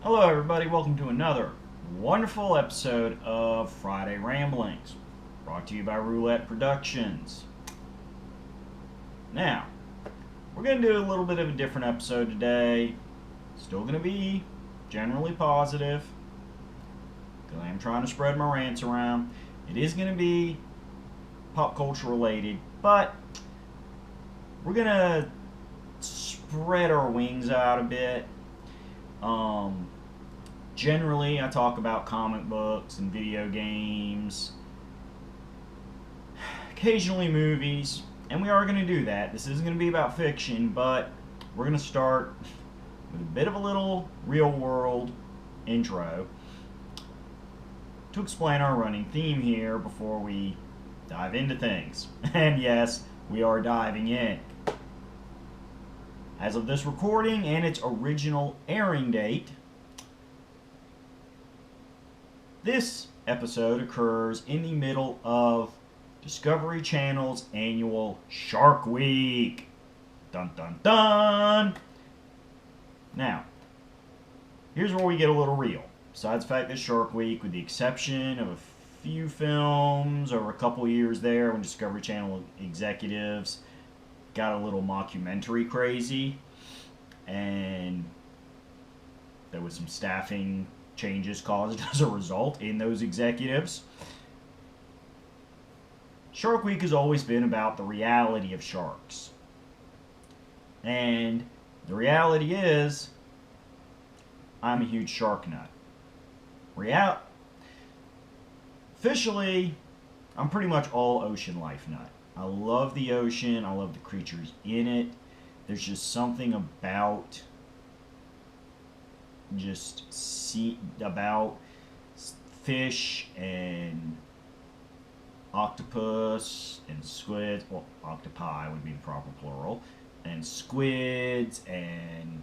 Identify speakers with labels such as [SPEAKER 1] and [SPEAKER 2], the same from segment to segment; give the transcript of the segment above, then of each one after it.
[SPEAKER 1] Hello, everybody. Welcome to another wonderful episode of Friday Ramblings, brought to you by Roulette Productions. Now, we're going to do a little bit of a different episode today. Still going to be generally positive, because I am trying to spread my rants around. It is going to be pop culture related, but we're going to spread our wings out a bit. Generally, I talk about comic books and video games, occasionally movies, and we are going to do that. This is going to be about fiction, but we're going to start with a bit of a little real world intro to explain our running theme here before we dive into things. And yes, we are diving in. As of this recording and its original airing date, this episode occurs in the middle of Discovery Channel's annual Shark Week. Dun dun dun! Now, here's where we get a little real. Besides the fact that Shark Week, with the exception of a few films over a couple years there when Discovery Channel executives got a little mockumentary crazy, and there was some staffing changes caused as a result in those executives. Shark Week has always been about the reality of sharks. And the reality is, I'm a huge shark nut. Officially, I'm pretty much all ocean life nut. I love the ocean. I love the creatures in it. There's just something about fish and octopus and squids. Well, octopi would be the proper plural. And squids and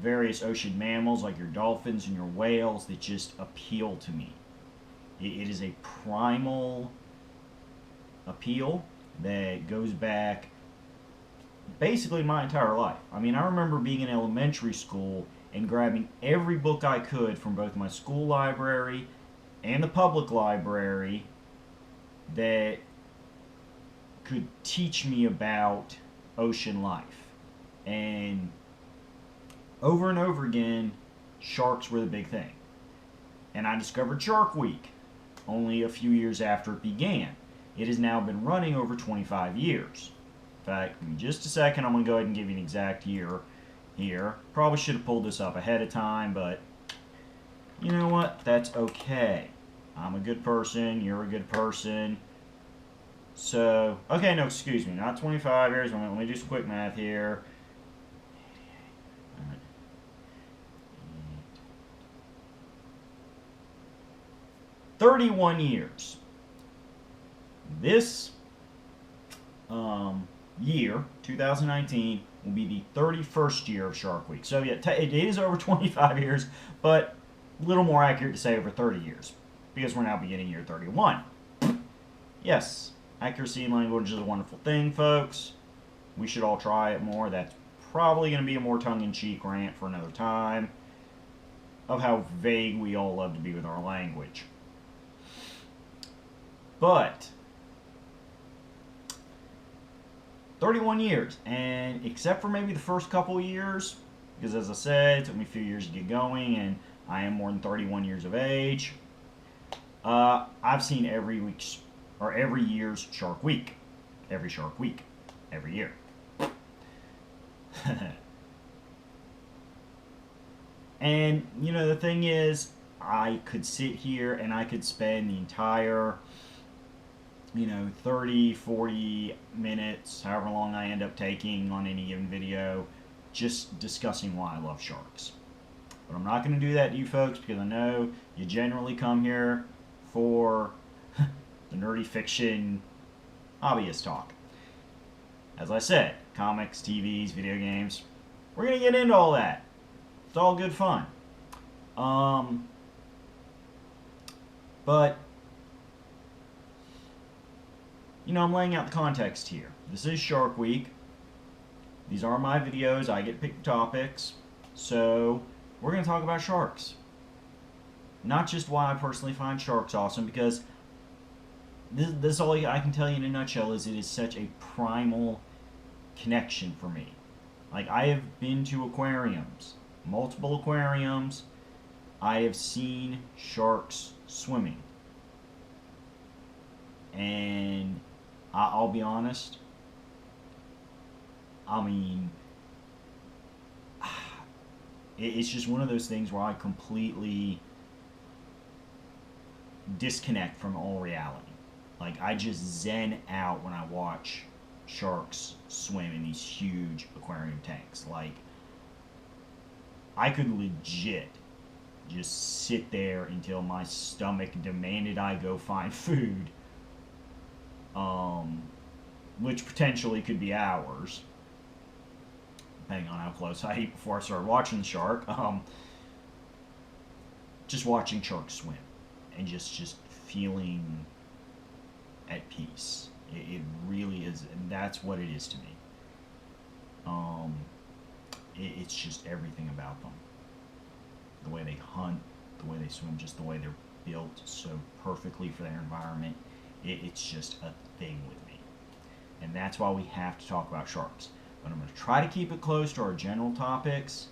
[SPEAKER 1] various ocean mammals like your dolphins and your whales that just appeal to me. It is a primal appeal that goes back basically my entire life. I mean, I remember being in elementary school and grabbing every book I could from both my school library and the public library that could teach me about ocean life. And over again, sharks were the big thing. And I discovered Shark Week only a few years after it began. It has now been running over 25 years. In fact, in just a second, I'm going to go ahead and give you an exact year here. Probably should have pulled this up ahead of time, but you know what? That's okay. I'm a good person. You're a good person. So, okay, no, excuse me. Not 25 years. Let me do some quick math here. 31 years. This year, 2019, will be the 31st year of Shark Week. So yeah, it is over 25 years, but a little more accurate to say over 30 years, because we're now beginning year 31. Yes, accuracy in language is a wonderful thing, folks. We should all try it more. That's probably going to be a more tongue-in-cheek rant for another time of how vague we all love to be with our language. But 31 years, and except for maybe the first couple years, because as I said, it took me a few years to get going, and I am more than 31 years of age, I've seen every year's Shark Week. Every Shark Week. Every year. And, you know, the thing is, I could sit here and I could spend the entire 30, 40 minutes, however long I end up taking on any given video, just discussing why I love sharks. But I'm not going to do that to you folks, because I know you generally come here for the nerdy fiction hobbyist talk. As I said, comics, TVs, video games, we're going to get into all that. It's all good fun. But I'm laying out the context here. This is Shark Week. These are my videos. I get to pick the topics. So we're going to talk about sharks. Not just why I personally find sharks awesome, because this is all I can tell you in a nutshell, is it is such a primal connection for me. Like, I have been to aquariums, multiple aquariums. I have seen sharks swimming. And I'll be honest, I mean, it's just one of those things where I completely disconnect from all reality. Like, I just zen out when I watch sharks swim in these huge aquarium tanks. Like, I could legit just sit there until my stomach demanded I go find food, which potentially could be hours, depending on how close I ate before I started watching the shark. Just watching sharks swim and just feeling at peace. It really is, and that's what it is to me. It's just everything about them. The way they hunt, the way they swim, just the way they're built so perfectly for their environment. It's just a thing with me. And that's why we have to talk about sharks. But I'm going to try to keep it close to our general topics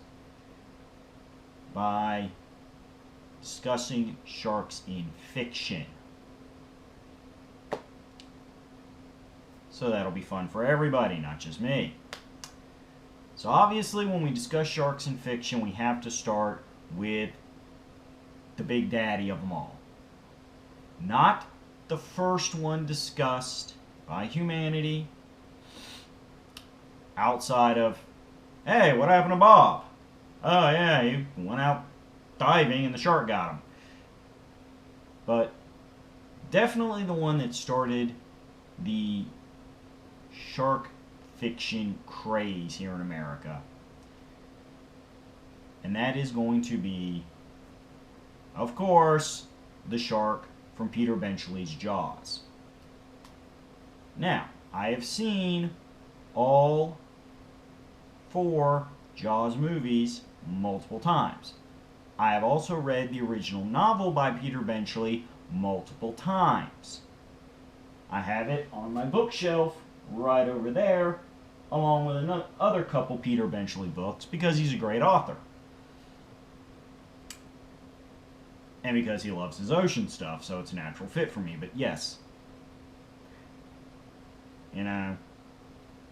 [SPEAKER 1] by discussing sharks in fiction. So that'll be fun for everybody, not just me. So obviously when we discuss sharks in fiction, we have to start with the big daddy of them all. Not the first one discussed by humanity outside of, hey, what happened to Bob? Oh yeah, he went out diving and the shark got him. But definitely the one that started the shark fiction craze here in America. And that is going to be, of course, the shark from Peter Benchley's Jaws. Now, I have seen all 4 Jaws movies multiple times. I have also read the original novel by Peter Benchley multiple times. I have it on my bookshelf right over there, along with another couple Peter Benchley books, because he's a great author. And because he loves his ocean stuff, so it's a natural fit for me. But yes, you know,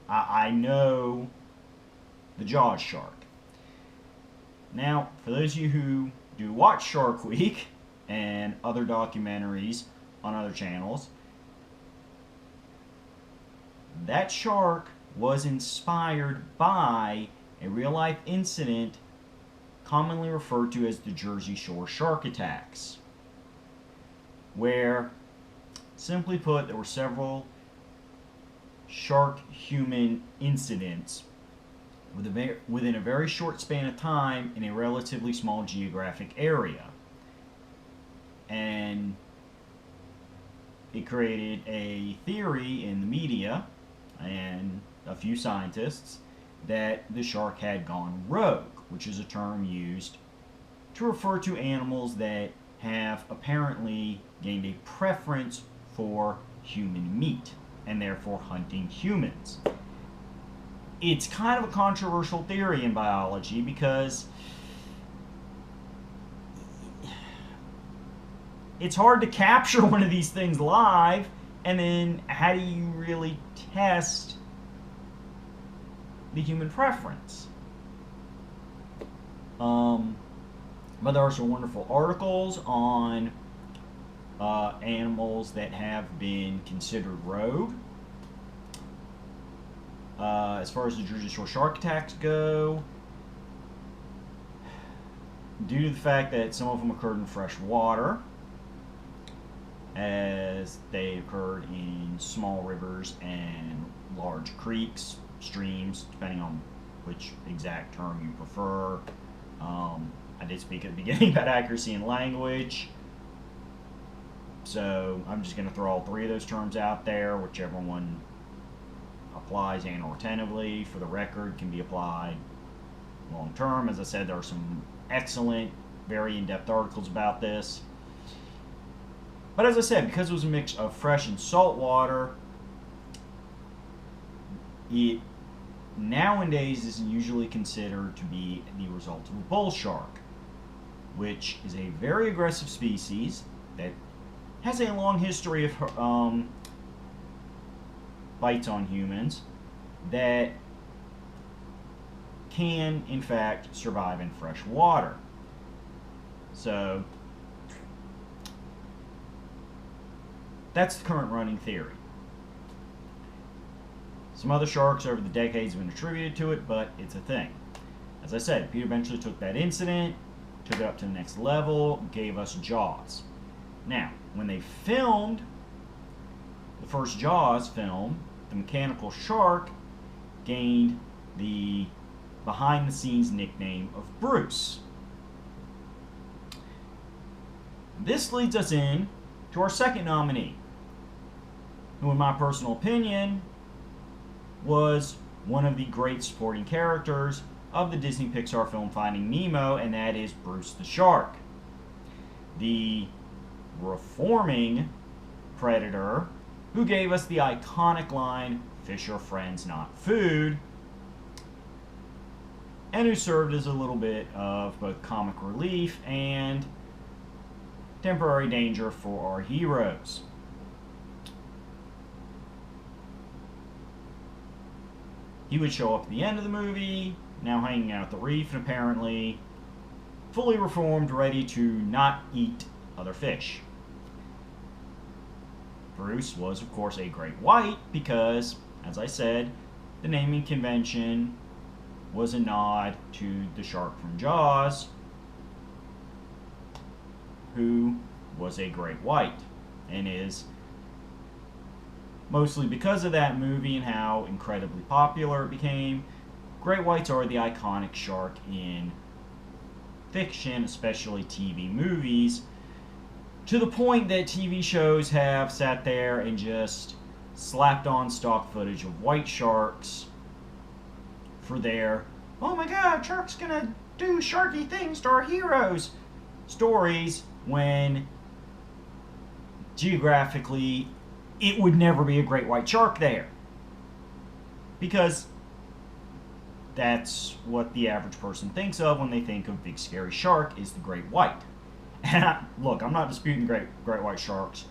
[SPEAKER 1] I know the Jaws shark. Now, for those of you who do watch Shark Week and other documentaries on other channels, that shark was inspired by a real-life incident commonly referred to as the Jersey Shore shark attacks, where, simply put, there were several shark-human incidents within a very short span of time in a relatively small geographic area. And it created a theory in the media and a few scientists that the shark had gone rogue, which is a term used to refer to animals that have apparently gained a preference for human meat and therefore hunting humans. It's kind of a controversial theory in biology because it's hard to capture one of these things live, and then how do you really test the human preference? But there are some wonderful articles on animals that have been considered rogue. As far as the Jersey Shore shark attacks go, due to the fact that some of them occurred in fresh water, as they occurred in small rivers and large creeks, streams, depending on which exact term you prefer. I did speak at the beginning about accuracy in language, so I'm just going to throw all 3 of those terms out there, whichever one applies and or attentively for the record can be applied long term. As I said, there are some excellent, very in-depth articles about this. But as I said, because it was a mix of fresh and salt water, it nowadays is usually considered to be the result of a bull shark, which is a very aggressive species that has a long history of bites on humans, that can, in fact, survive in fresh water. So, that's the current running theory. Some other sharks over the decades have been attributed to it, but it's a thing. As I said, Peter eventually took that incident, took it up to the next level, gave us Jaws. Now, when they filmed the first Jaws film, the mechanical shark gained the behind-the-scenes nickname of Bruce. This leads us in to our second nominee, who in my personal opinion was one of the great supporting characters of the Disney Pixar film Finding Nemo, and that is Bruce the Shark. The reforming predator who gave us the iconic line, "Fish are friends, not food," and who served as a little bit of both comic relief and temporary danger for our heroes. He would show up at the end of the movie, now hanging out at the reef, and apparently fully reformed, ready to not eat other fish. Bruce was, of course, a great white because, as I said, the naming convention was a nod to the shark from Jaws, who was a great white, and is, mostly because of that movie and how incredibly popular it became, great whites are the iconic shark in fiction, especially TV movies, to the point that TV shows have sat there and just slapped on stock footage of white sharks for their, "oh my god, shark's gonna do sharky things to our heroes" stories, when geographically it would never be a great white shark there. Because that's what the average person thinks of when they think of big scary shark, is the great white. And look, I'm not disputing great white sharks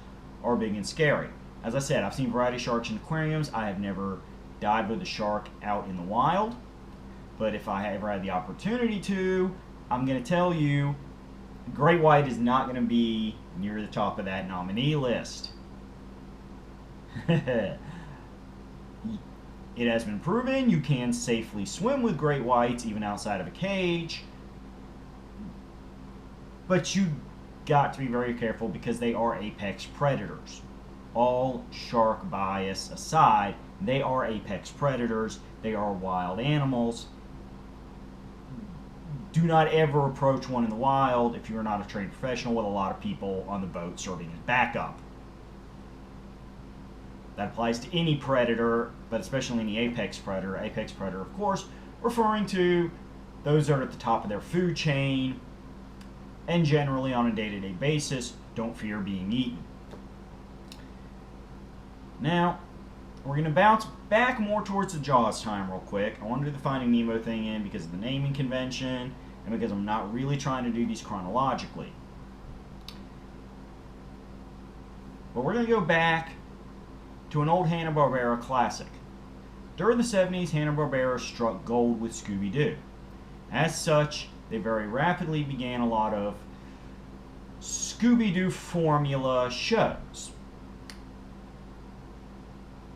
[SPEAKER 1] are big and scary. As I said, I've seen variety of sharks in aquariums. I have never dived with a shark out in the wild. But if I ever had the opportunity to, I'm going to tell you, great white is not going to be near the top of that nominee list. It has been proven you can safely swim with great whites even outside of a cage, but you got to be very careful because they are apex predators. All shark bias aside, they are apex predators. They are wild animals. Do not ever approach one in the wild if you're not a trained professional with a lot of people on the boat serving as backup. That applies to any predator, but especially any apex predator. Apex predator, of course, referring to those that are at the top of their food chain and generally on a day-to-day basis don't fear being eaten. Now, we're going to bounce back more towards the Jaws time real quick. I want to do the Finding Nemo thing in because of the naming convention and because I'm not really trying to do these chronologically. But we're going to go back to an old Hanna-Barbera classic. During the 70s, Hanna-Barbera struck gold with Scooby-Doo. As such, they very rapidly began a lot of Scooby-Doo formula shows.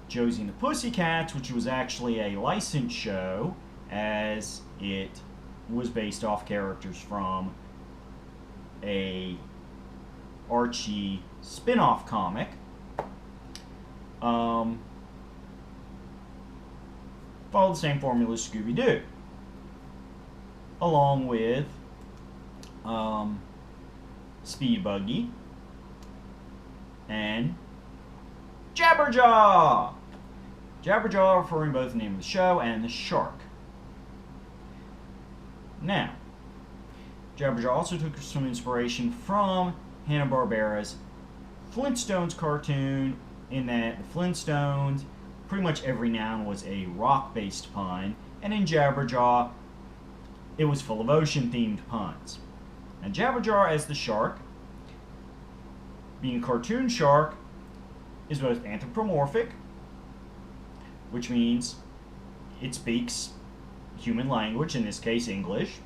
[SPEAKER 1] Josie and the Pussycats, which was actually a licensed show, as it was based off characters from a Archie spin-off comic. Followed the same formula as Scooby-Doo, along with Speed Buggy and Jabberjaw. Jabberjaw referring both the name of the show and the shark. Now, Jabberjaw also took some inspiration from Hanna-Barbera's Flintstones cartoon, in that the Flintstones, pretty much every noun was a rock-based pun, and in Jabberjaw, it was full of ocean-themed puns. And Jabberjaw, as the shark, being a cartoon shark, is both anthropomorphic, which means it speaks human language, in this case English,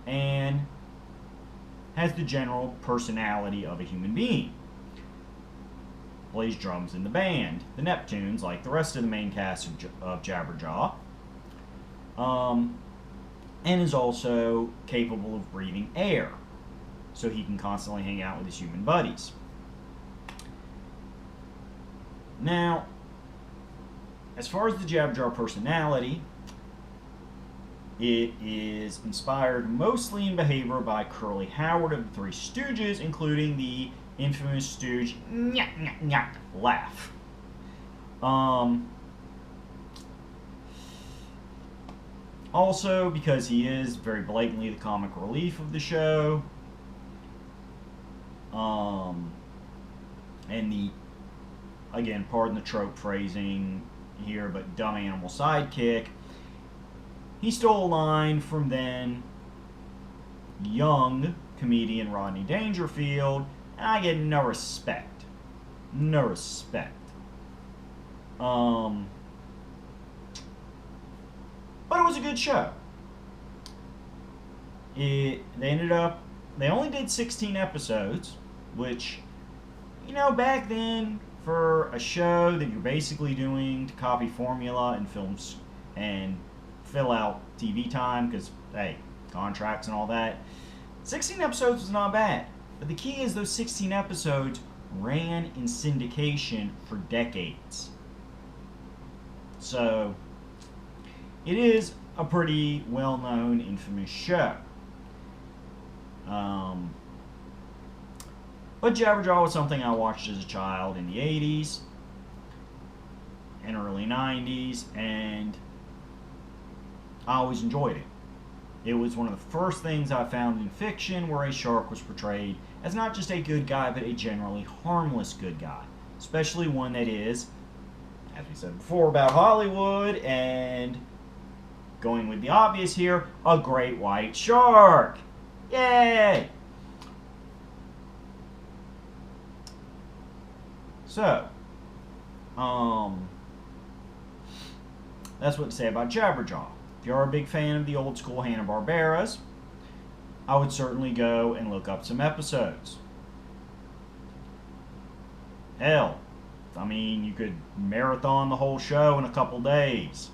[SPEAKER 1] and has the general personality of a human being. Plays drums in the band, the Neptunes, like the rest of the main cast of Jabberjaw, and is also capable of breathing air, so he can constantly hang out with his human buddies. Now, as far as the Jabberjaw personality, it is inspired mostly in behavior by Curly Howard of the Three Stooges, including the infamous Stooge nyah, nyah, nyah, laugh. Also, because he is very blatantly the comic relief of the show, and the, again, pardon the trope phrasing here, but dumb animal sidekick, he stole a line from then young comedian Rodney Dangerfield, and I get no respect. No respect. But it was a good show. They only did 16 episodes, which, you know, back then, for a show that you're basically doing to copy formula and films and fill out TV time, because, hey, contracts and all that, 16 episodes was not bad. But the key is those 16 episodes ran in syndication for decades. So, it is a pretty well-known, infamous show. But Jabberjaw was something I watched as a child in the 80s and early 90s, and I always enjoyed it. It was one of the first things I found in fiction where a shark was portrayed as not just a good guy, but a generally harmless good guy. Especially one that is, as we said before about Hollywood, and going with the obvious here, a great white shark. Yay! So, that's what to say about Jabberjaw. If you're a big fan of the old school Hanna-Barberas, I would certainly go and look up some episodes. Hell, I mean, you could marathon the whole show in a couple days,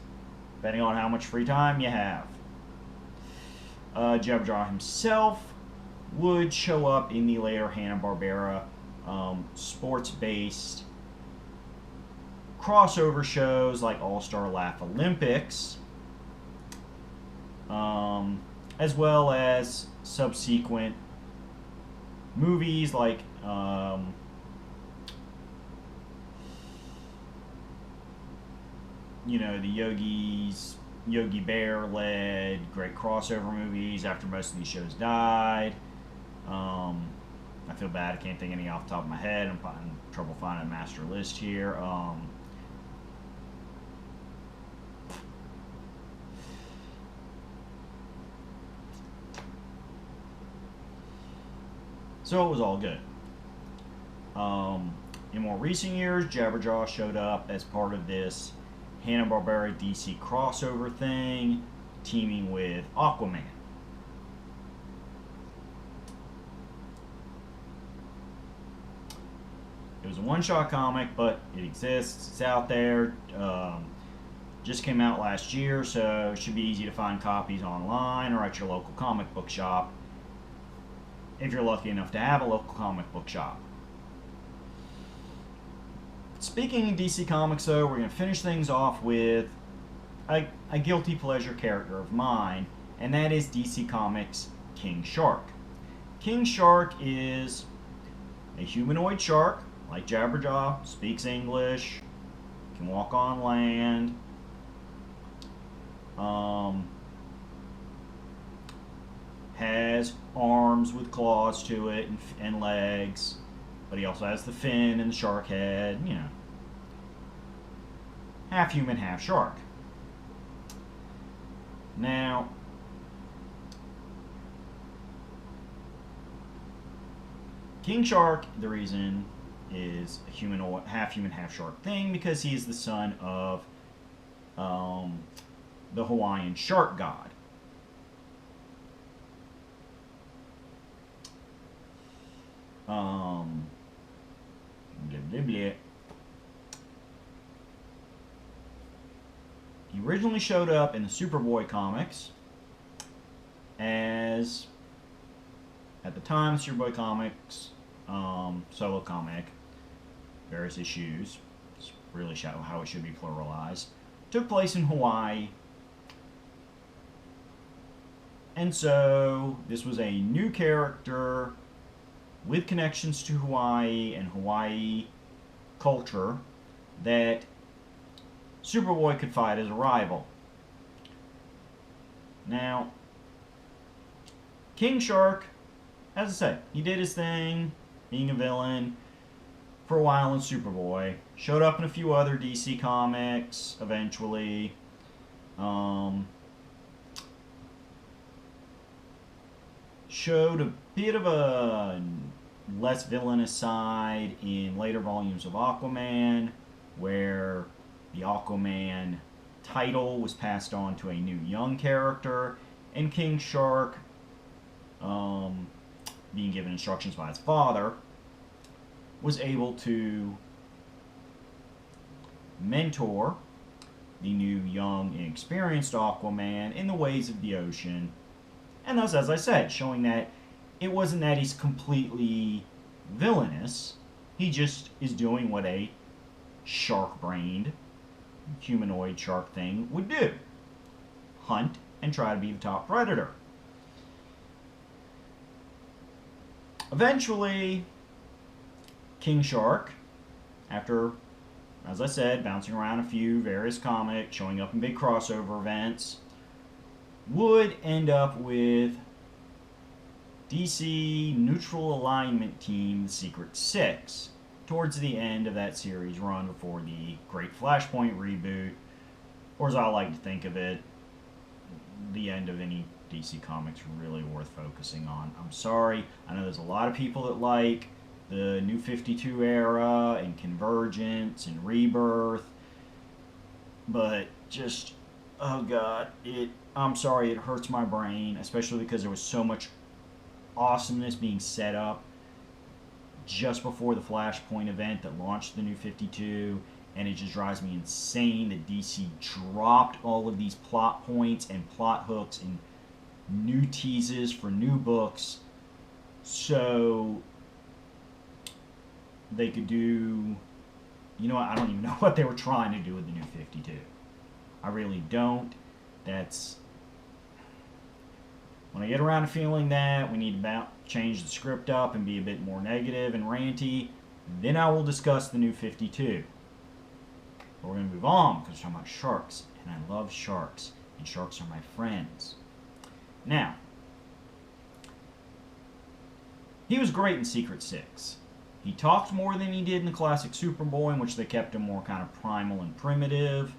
[SPEAKER 1] depending on how much free time you have. Jabberjaw himself would show up in the later Hanna-Barbera sports-based crossover shows like All-Star Laugh Olympics, as well as subsequent movies like you know, the Yogi Bear led great crossover movies after most of these shows died. I feel bad, I can't think of any off the top of my head. I'm having trouble finding a master list here. So it was all good. In more recent years, Jabberjaw showed up as part of this Hanna-Barbera DC crossover thing, teaming with Aquaman. It was a one-shot comic, but it exists. It's out there. Just came out last year, so it should be easy to find copies online or at your local comic book shop, if you're lucky enough to have a local comic book shop. Speaking of DC Comics, though, we're going to finish things off with a guilty pleasure character of mine, and that is DC Comics' King Shark. King Shark is a humanoid shark, like Jabberjaw, speaks English, can walk on land, has arms with claws to it and legs, but he also has the fin and the shark head, you know. Half human, half shark. Now, King Shark, the reason, is a humanoid, half human, half shark thing because he is the son of the Hawaiian shark god. Blah, blah, blah. He originally showed up in the Superboy comics as, at the time, Superboy comics, solo comic, various issues, it's really how it should be pluralized, took place in Hawaii. And so this was a new character with connections to Hawaii and Hawaii culture that Superboy could fight as a rival. Now, King Shark, as I said, he did his thing, being a villain, for a while in Superboy. Showed up in a few other DC comics, eventually. Showed a bit of a less villainous side in later volumes of Aquaman, where the Aquaman title was passed on to a new young character, and King Shark, being given instructions by his father, was able to mentor the new young and experienced Aquaman in the ways of the ocean. And thus, as I said, showing that it wasn't that he's completely villainous, he just is doing what a shark-brained humanoid shark thing would do. Hunt and try to be the top predator. Eventually, King Shark, after, as I said, bouncing around a few various comics, showing up in big crossover events, would end up with DC Neutral Alignment Team, the Secret Six, towards the end of that series run before the Great Flashpoint reboot, or as I like to think of it, the end of any DC comics really worth focusing on. I'm sorry, I know there's a lot of people that like the New 52 era and Convergence and Rebirth, but just, oh god, I'm sorry, it hurts my brain, especially because there was so much awesomeness being set up just before the Flashpoint event that launched the New 52, and it just drives me insane that DC dropped all of these plot points and plot hooks and new teases for new books so they could do, you know what, I don't even know what they were trying to do with the New 52. I really don't. That's, when I get around to feeling that we need to change the script up and be a bit more negative and ranty, then I will discuss the New 52. But we're going to move on because we're talking about sharks, and I love sharks, and sharks are my friends. Now, he was great in Secret Six. He talked more than he did in the classic Superboy, in which they kept him more kind of primal and primitive.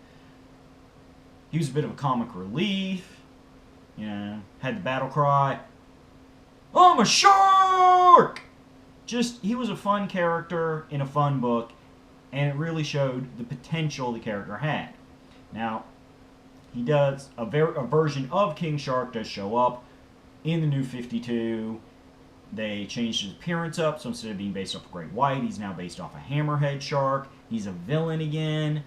[SPEAKER 1] He was a bit of a comic relief. You know, had the battle cry, "I'm a shark!" Just, he was a fun character in a fun book, and it really showed the potential the character had. Now, he does, a version of King Shark does show up in the New 52. They changed his appearance up, so instead of being based off a great white, he's now based off a hammerhead shark. He's a villain again.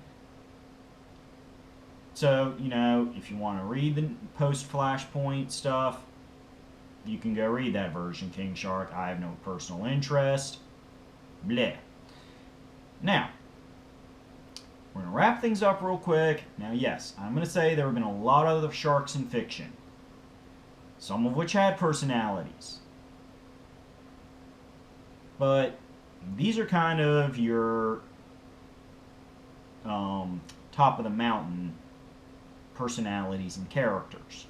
[SPEAKER 1] So, you know, if you want to read the post-Flashpoint stuff, you can go read that version, King Shark. I have no personal interest. Bleh. Now, we're going to wrap things up real quick. Now, yes, I'm going to say there have been a lot of other sharks in fiction, some of which had personalities. But these are kind of your top of the mountain personalities and characters.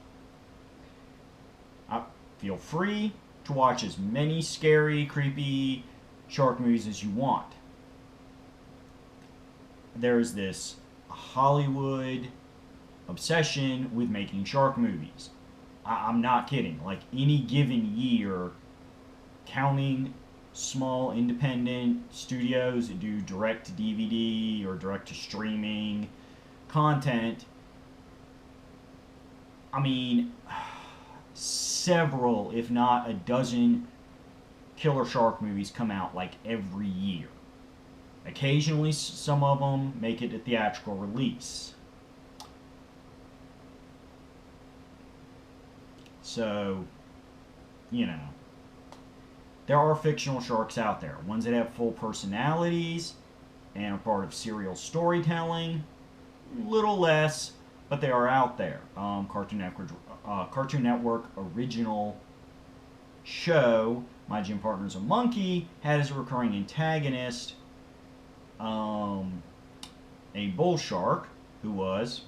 [SPEAKER 1] I feel free to watch as many scary, creepy shark movies as you want. There's this Hollywood obsession with making shark movies. I'm not kidding. Like any given year, counting small independent studios that do direct to DVD or direct to streaming content, I mean, several, if not a dozen, killer shark movies come out like every year. Occasionally, some of them make it a theatrical release. So, you know, there are fictional sharks out there. Ones that have full personalities and are part of serial storytelling. Little less, but they are out there. Cartoon Network original show, My Gym Partner's a Monkey, had as a recurring antagonist a bull shark who was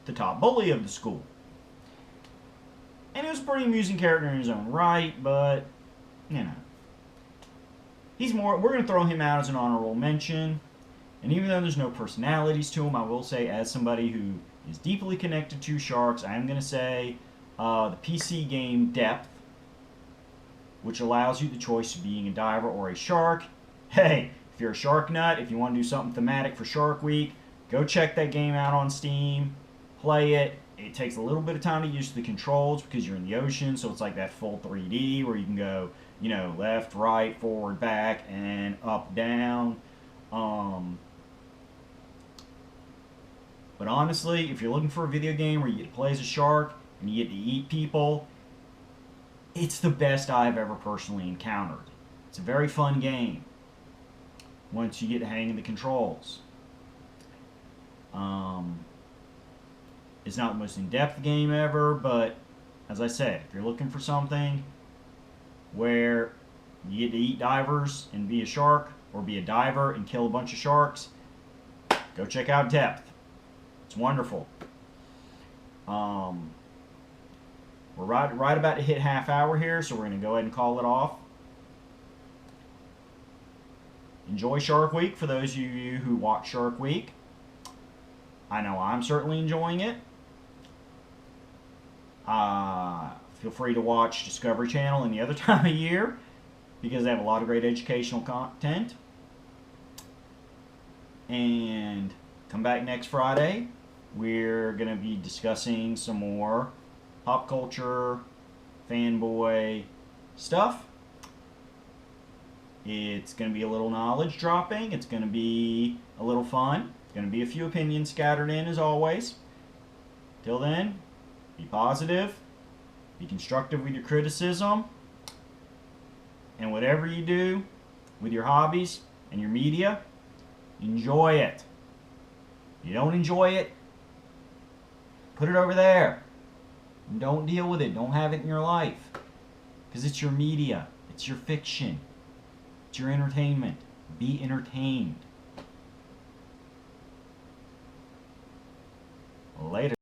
[SPEAKER 1] the top bully of the school. And he was a pretty amusing character in his own right, but, you know. We're going to throw him out as an honorable mention. And even though there's no personalities to him, I will say, as somebody who is deeply connected to sharks, I am going to say the PC game Depth, which allows you the choice of being a diver or a shark. Hey, if you're a shark nut, if you want to do something thematic for Shark Week, go check that game out on Steam, play it. It takes a little bit of time to use the controls because you're in the ocean, so it's like that full 3D where you can go, you know, left, right, forward, back, and up, down. But honestly, if you're looking for a video game where you get to play as a shark and you get to eat people, it's the best I've ever personally encountered. It's a very fun game once you get the hang of the controls. It's not the most in-depth game ever, but as I said, if you're looking for something where you get to eat divers and be a shark, or be a diver and kill a bunch of sharks, go check out Depth. It's wonderful. We're right about to hit half hour here, so we're going to go ahead and call it off. Enjoy Shark Week for those of you who watch Shark Week. I know I'm certainly enjoying it. Feel free to watch Discovery Channel any other time of year because they have a lot of great educational content. And come back next Friday. We're going to be discussing some more pop culture, fanboy stuff. It's going to be a little knowledge dropping. It's going to be a little fun. It's going to be a few opinions scattered in as always. Till then, be positive. Be constructive with your criticism. And whatever you do with your hobbies and your media, enjoy it. If you don't enjoy it, put it over there. And don't deal with it. Don't have it in your life. Because it's your media. It's your fiction. It's your entertainment. Be entertained. Later.